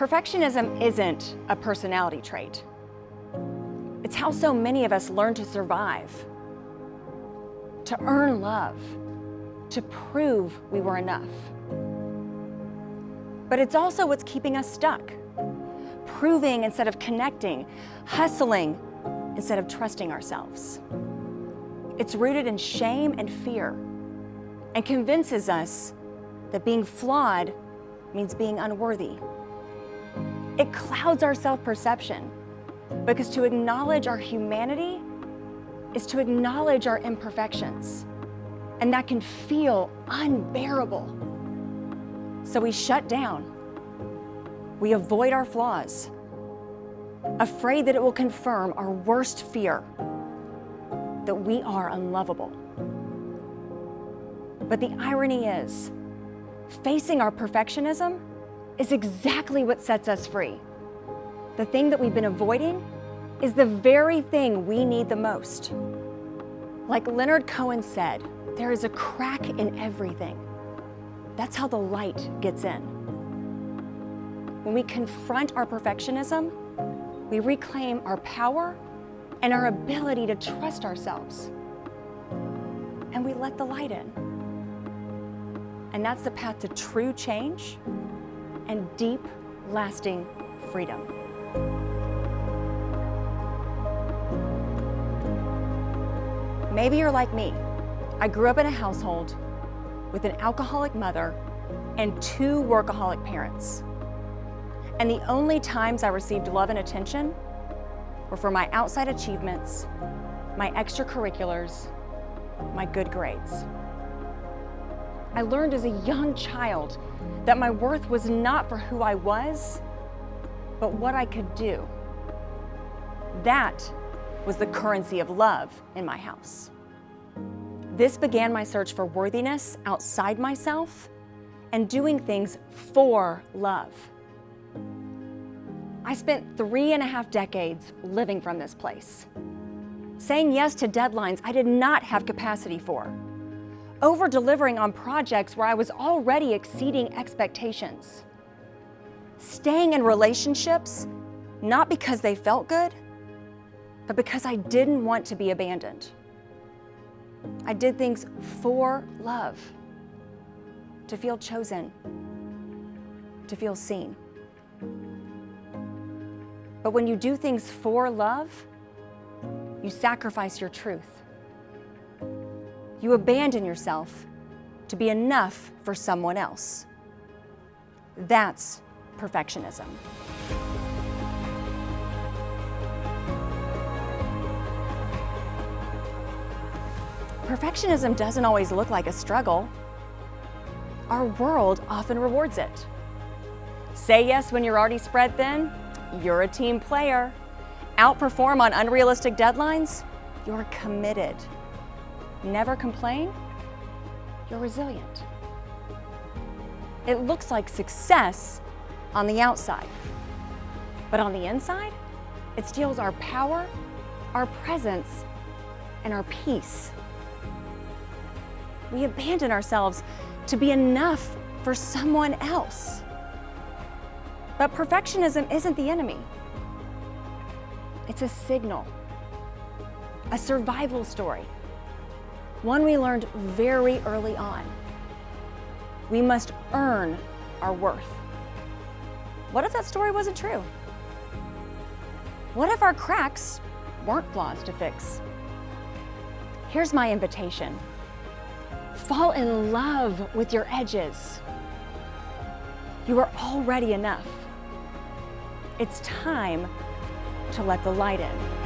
Perfectionism isn't a personality trait. It's how so many of us learn to survive, to earn love, to prove we were enough. But it's also what's keeping us stuck, proving instead of connecting, hustling instead of trusting ourselves. It's rooted in shame and fear and convinces us that being flawed means being unworthy. It clouds our self-perception because to acknowledge our humanity is to acknowledge our imperfections, and that can feel unbearable. So we shut down. We avoid our flaws, afraid that it will confirm our worst fear, that we are unlovable. But the irony is, facing our perfectionism is exactly what sets us free. The thing that we've been avoiding is the very thing we need the most. Like Leonard Cohen said, there is a crack in everything. That's how the light gets in. When we confront our perfectionism, we reclaim our power and our ability to trust ourselves. And we let the light in. And that's the path to true change and deep, lasting freedom. Maybe you're like me. I grew up in a household with an alcoholic mother and 2 workaholic parents. And the only times I received love and attention were for my outside achievements, my extracurriculars, my good grades. I learned as a young child that my worth was not for who I was, but what I could do. That was the currency of love in my house. This began my search for worthiness outside myself and doing things for love. I spent 3.5 decades living from this place, saying yes to deadlines I did not have capacity for, over-delivering on projects where I was already exceeding expectations, staying in relationships not because they felt good, but because I didn't want to be abandoned. I did things for love, to feel chosen, to feel seen. But when you do things for love, you sacrifice your truth. You abandon yourself to be enough for someone else. That's perfectionism. Perfectionism doesn't always look like a struggle. Our world often rewards it. Say yes when you're already spread thin, you're a team player. Outperform on unrealistic deadlines, you're committed. Never complain, you're resilient. It looks like success on the outside, but on the inside, it steals our power, our presence, and our peace. We abandon ourselves to be enough for someone else. But perfectionism isn't the enemy. It's a signal, a survival story, one we learned very early on. We must earn our worth. What if that story wasn't true? What if our cracks weren't flaws to fix? Here's my invitation. Fall in love with your edges. You are already enough. It's time to let the light in.